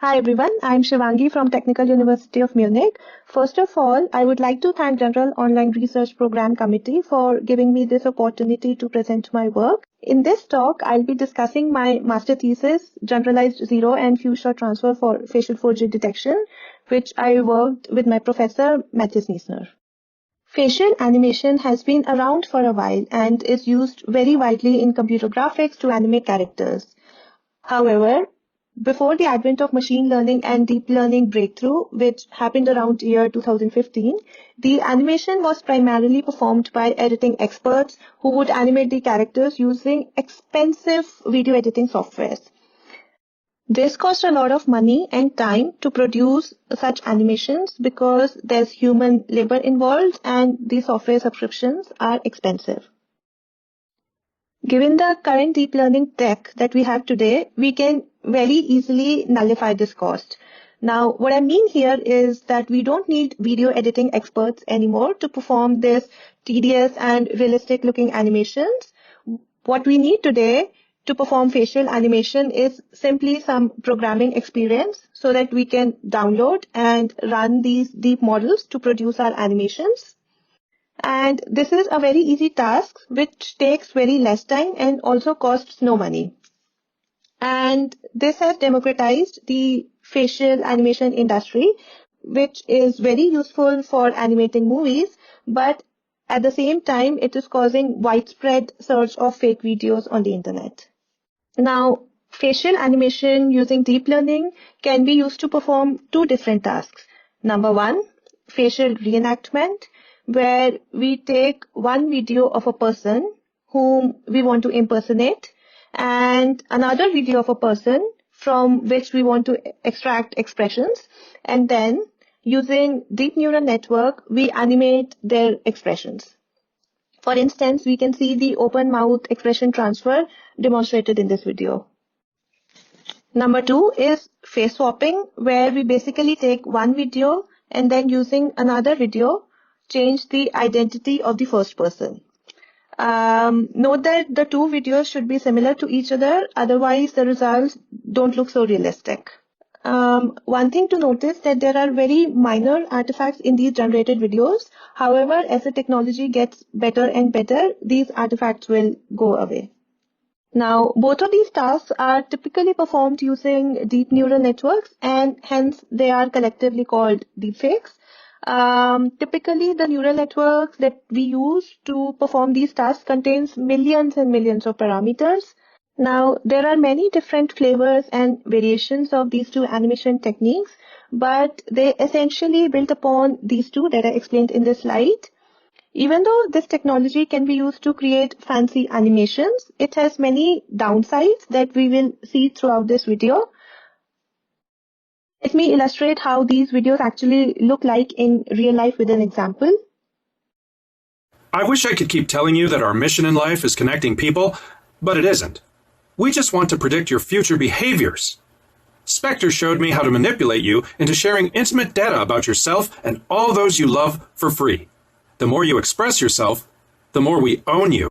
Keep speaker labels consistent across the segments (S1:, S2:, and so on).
S1: Hi everyone, I'm Shivangi from Technical University of Munich. First of all, I would like to thank General Online Research Program Committee for giving me this opportunity to present my work. In this talk, I'll be discussing my master thesis, Generalized Zero and Few Shot Transfer for Facial Forgery Detection, which I worked with my professor, Matthias Niesner. Facial animation has been around for a while and is used very widely in computer graphics to animate characters. However, before the advent of machine learning and deep learning breakthrough, which happened around year 2015, the animation was primarily performed by editing experts who would animate the characters using expensive video editing softwares. This cost a lot of money and time to produce such animations because there's human labor involved and the software subscriptions are expensive. Given the current deep learning tech that we have today, we can very easily nullify this cost. Now, what I mean here is that we don't need video editing experts anymore to perform this tedious and realistic looking animations. What we need today to perform facial animation is simply some programming experience so that we can download and run these deep models to produce our animations. And this is a very easy task which takes very less time and also costs no money. And this has democratized the facial animation industry, which is very useful for animating movies, but at the same time, it is causing widespread search of fake videos on the internet. Now, facial animation using deep learning can be used to perform two different tasks. Number one, facial reenactment, where we take one video of a person whom we want to impersonate and another video of a person from which we want to extract expressions, and then using deep neural network, we animate their expressions. For instance, we can see the open mouth expression transfer demonstrated in this video. Number two is face swapping, where we basically take one video and then using another video, change the identity of the first person. Note that the two videos should be similar to each other, otherwise the results don't look so realistic. One thing to notice that there are very minor artifacts in these generated videos. However, as the technology gets better and better, these artifacts will go away. Now, both of these tasks are typically performed using deep neural networks and hence they are collectively called deepfakes. Typically, the neural networks that we use to perform these tasks contains millions and millions of parameters. Now, there are many different flavors and variations of these two animation techniques, but they essentially build upon these two that I explained in this slide. Even though this technology can be used to create fancy animations, it has many downsides that we will see throughout this video. Let me illustrate how these videos actually look like in real life with an example.
S2: I wish I could keep telling you that our mission in life is connecting people, but it isn't. We just want to predict your future behaviors. Spectre showed me how to manipulate you into sharing intimate data about yourself and all those you love for free. The more you express yourself, the more we own you.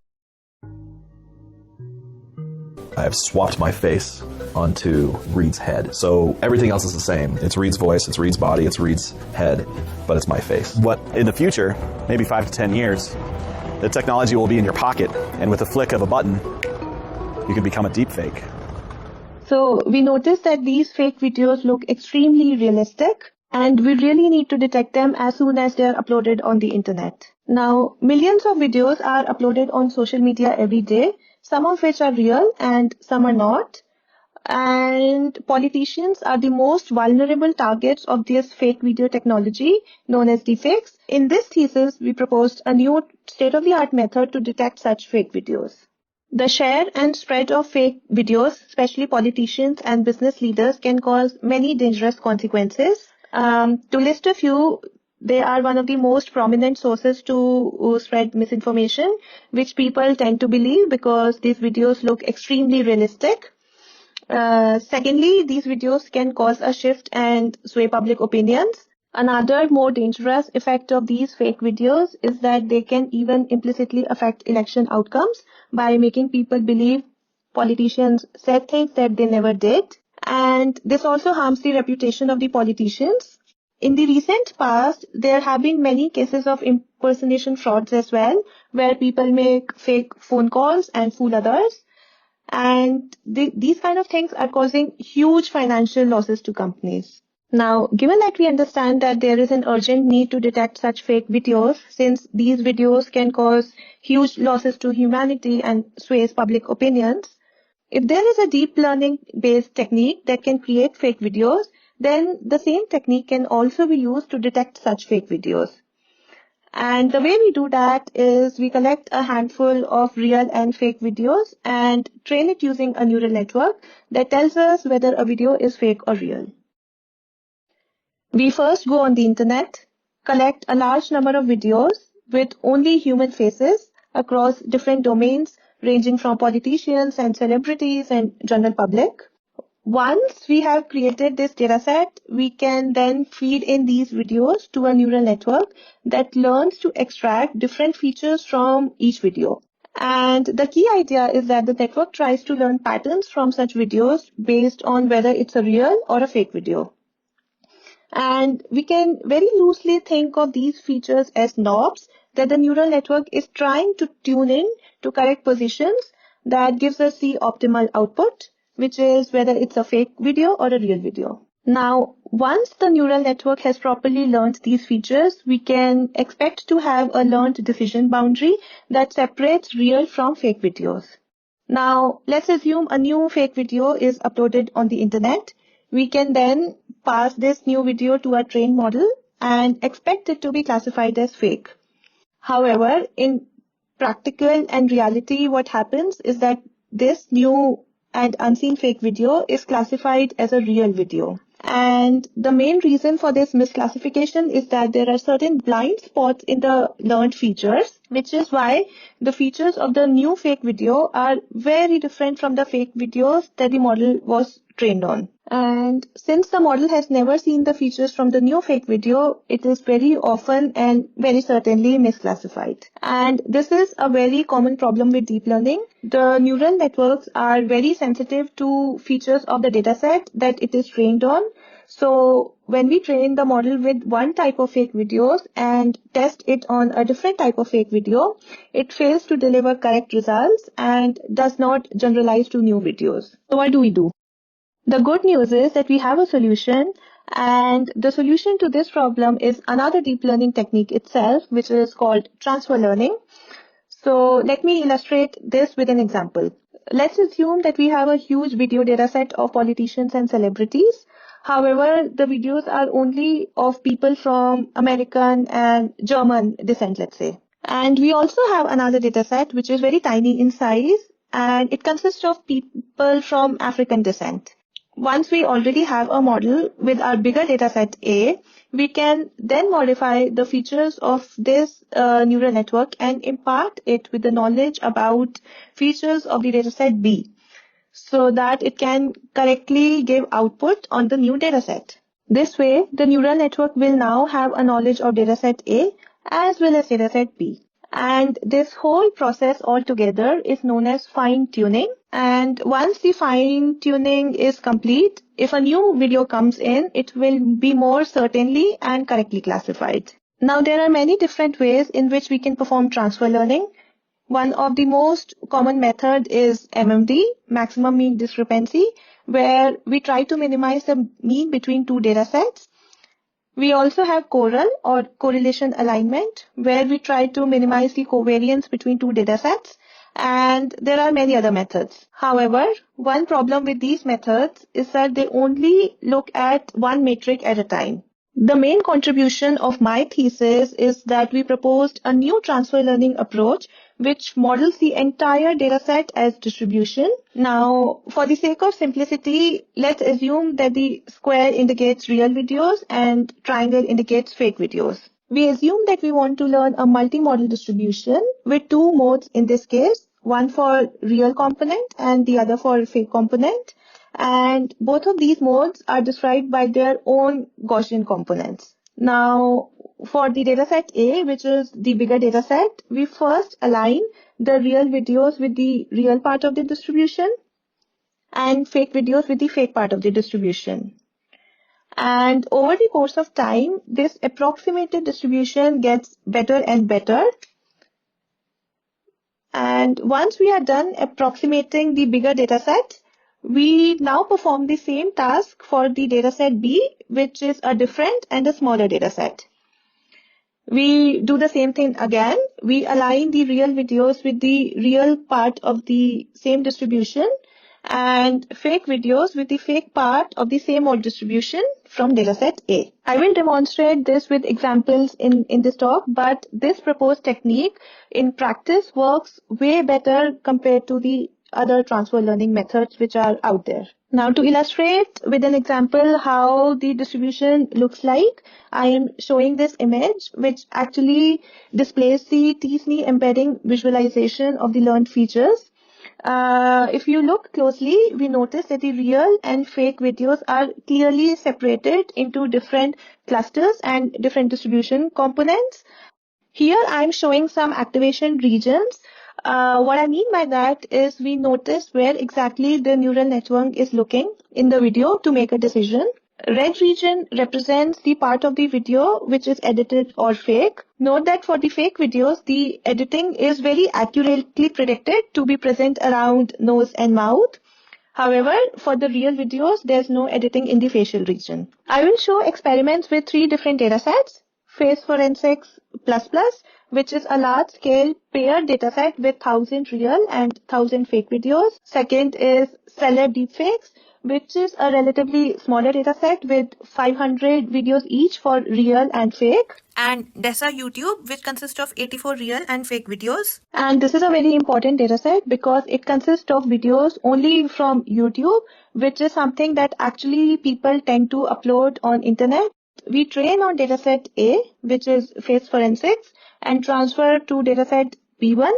S3: I have swapped my face onto Reed's head. So everything else is the same. It's Reed's voice, it's Reed's body, it's Reed's head, but it's my face. What in the future, maybe 5 to 10 years, the technology will be in your pocket, and with a flick of a button, you can become a deepfake.
S1: So we notice that these fake videos look extremely realistic, and we really need to detect them as soon as they are uploaded on the internet. Now, millions of videos are uploaded on social media every day, some of which are real and some are not. And politicians are the most vulnerable targets of this fake video technology known as deepfakes. In this thesis, we proposed a new state-of-the-art method to detect such fake videos. The share and spread of fake videos, especially politicians and business leaders, can cause many dangerous consequences. To list a few, they are one of the most prominent sources to spread misinformation, which people tend to believe because these videos look extremely realistic. Secondly, these videos can cause a shift and sway public opinions. Another more dangerous effect of these fake videos is that they can even implicitly affect election outcomes by making people believe politicians said things that they never did. And this also harms the reputation of the politicians. In the recent past, there have been many cases of impersonation frauds as well, where people make fake phone calls and fool others. And these kind of things are causing huge financial losses to companies. Now, given that we understand that there is an urgent need to detect such fake videos, since these videos can cause huge losses to humanity and sways public opinions, if there is a deep learning based technique that can create fake videos, then the same technique can also be used to detect such fake videos. And the way we do that is we collect a handful of real and fake videos and train it using a neural network that tells us whether a video is fake or real. We first go on the internet, collect a large number of videos with only human faces across different domains ranging from politicians and celebrities and general public. Once we have created this dataset, we can then feed in these videos to a neural network that learns to extract different features from each video. And the key idea is that the network tries to learn patterns from such videos based on whether it's a real or a fake video. And we can very loosely think of these features as knobs that the neural network is trying to tune in to correct positions that gives us the optimal output, which is whether it's a fake video or a real video. Now, once the neural network has properly learned these features, we can expect to have a learned decision boundary that separates real from fake videos. Now, let's assume a new fake video is uploaded on the internet. We can then pass this new video to a trained model and expect it to be classified as fake. However, in practical and reality, what happens is that this new and unseen fake video is classified as a real video. And the main reason for this misclassification is that there are certain blind spots in the learned features, which is why the features of the new fake video are very different from the fake videos that the model was trained on. And since the model has never seen the features from the new fake video, it is very often and very certainly misclassified. And this is a very common problem with deep learning. The neural networks are very sensitive to features of the dataset that it is trained on. So when we train the model with one type of fake videos and test it on a different type of fake video, it fails to deliver correct results and does not generalize to new videos. So what do we do? The good news is that we have a solution, and the solution to this problem is another deep learning technique itself, which is called transfer learning. So let me illustrate this with an example. Let's assume that we have a huge video dataset of politicians and celebrities. However, the videos are only of people from American and German descent, let's say. And we also have another dataset which is very tiny in size, and it consists of people from African descent. Once we already have a model with our bigger dataset A, we can then modify the features of this neural network and impart it with the knowledge about features of the dataset B, so that it can correctly give output on the new dataset. This way, the neural network will now have a knowledge of dataset A as well as dataset B. And this whole process altogether is known as fine-tuning. And once the fine-tuning is complete, if a new video comes in, it will be more certainly and correctly classified. Now, there are many different ways in which we can perform transfer learning. One of the most common method is MMD, maximum mean discrepancy, where we try to minimize the mean between two datasets. We also have CORAL, or correlation alignment, where we try to minimize the covariance between two datasets, and there are many other methods. However, one problem with these methods is that they only look at one metric at a time. The main contribution of my thesis is that we proposed a new transfer learning approach which models the entire dataset as distribution. Now, for the sake of simplicity, let's assume that the square indicates real videos and triangle indicates fake videos. We assume that we want to learn a multi-model distribution with two modes in this case, one for real component and the other for fake component. And both of these modes are described by their own Gaussian components. Now, for the dataset A, which is the bigger dataset, we first align the real videos with the real part of the distribution. and fake videos with the fake part of the distribution. And over the course of time, this approximated distribution gets better and better. And once we are done approximating the bigger data set, we now perform the same task for the dataset B, which is a different and a smaller dataset. We do the same thing again. We align the real videos with the real part of the same distribution and fake videos with the fake part of the same old distribution from dataset A. I will demonstrate this with examples in this talk, but this proposed technique in practice works way better compared to the other transfer learning methods which are out there. Now, to illustrate with an example how the distribution looks like, I am showing this image which actually displays the t-SNE embedding visualization of the learned features. If you look closely, we notice that the real and fake videos are clearly separated into different clusters and different distribution components. Here I'm showing some activation regions. What I mean by that is we notice where exactly the neural network is looking in the video to make a decision. Red region represents the part of the video which is edited or fake. Note that for the fake videos, the editing is very accurately predicted to be present around nose and mouth. However, for the real videos, there's no editing in the facial region. I will show experiments with 3 different datasets. Face Forensics++, which is a large-scale paired dataset with 1,000 real and 1,000 fake videos. Second is Celeb Deepfakes, which is a relatively smaller dataset with 500 videos each for real and fake.
S4: And DESA YouTube, which consists of 84 real and fake videos.
S1: And this is a very important dataset because it consists of videos only from YouTube, which is something that actually people tend to upload on internet. We train on dataset A, which is Face Forensics, and transfer to dataset B1,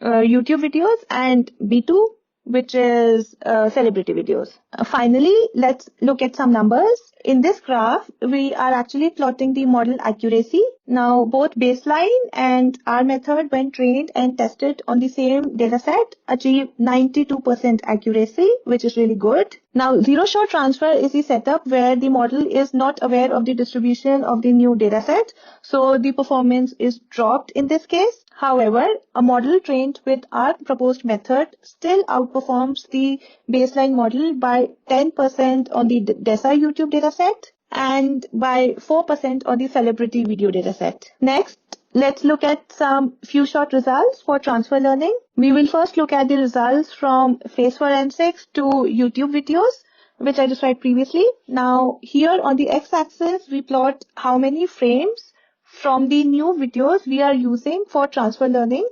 S1: YouTube videos, and B2, which is celebrity videos. Finally, let's look at some numbers. In this graph, we are actually plotting the model accuracy. Now, both baseline and our method, when trained and tested on the same dataset, achieve 92% accuracy, which is really good. Now, zero-shot transfer is the setup where the model is not aware of the distribution of the new dataset, so the performance is dropped in this case. However, a model trained with our proposed method still outperforms the baseline model by 10% on the DESA YouTube dataset and by 4% on the celebrity video dataset. Next, let's look at some few shot results for transfer learning. We will first look at the results from Face Forensics to YouTube videos, which I described previously. Now, here on the x-axis, we plot how many frames from the new videos we are using for transfer learning,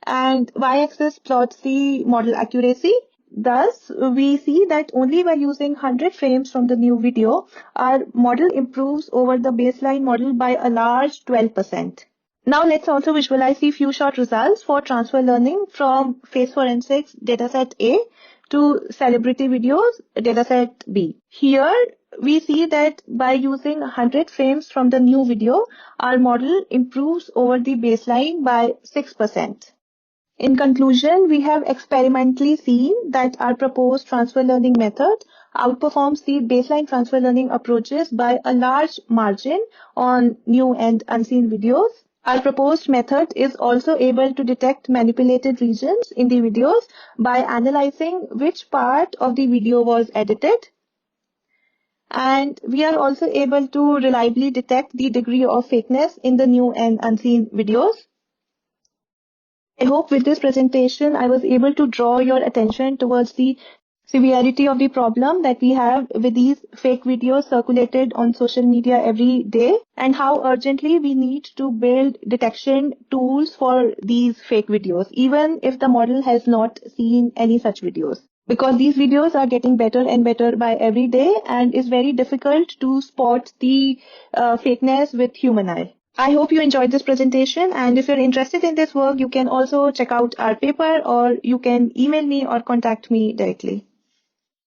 S1: and y-axis plots the model accuracy. Thus, we see that only by using 100 frames from the new video, our model improves over the baseline model by a large 12%. Now let's also visualize the few shot results for transfer learning from Face Forensics dataset A to celebrity videos dataset B. Here, we see that by using 100 frames from the new video, our model improves over the baseline by 6%. In conclusion, we have experimentally seen that our proposed transfer learning method outperforms the baseline transfer learning approaches by a large margin on new and unseen videos. Our proposed method is also able to detect manipulated regions in the videos by analyzing which part of the video was edited. And we are also able to reliably detect the degree of fakeness in the new and unseen videos. I hope with this presentation, I was able to draw your attention towards the severity of the problem that we have with these fake videos circulated on social media every day, and how urgently we need to build detection tools for these fake videos, even if the model has not seen any such videos. Because these videos are getting better and better by every day, and it's very difficult to spot the fakeness with human eye. I hope you enjoyed this presentation, and if you're interested in this work, you can also check out our paper, or you can email me or contact me directly.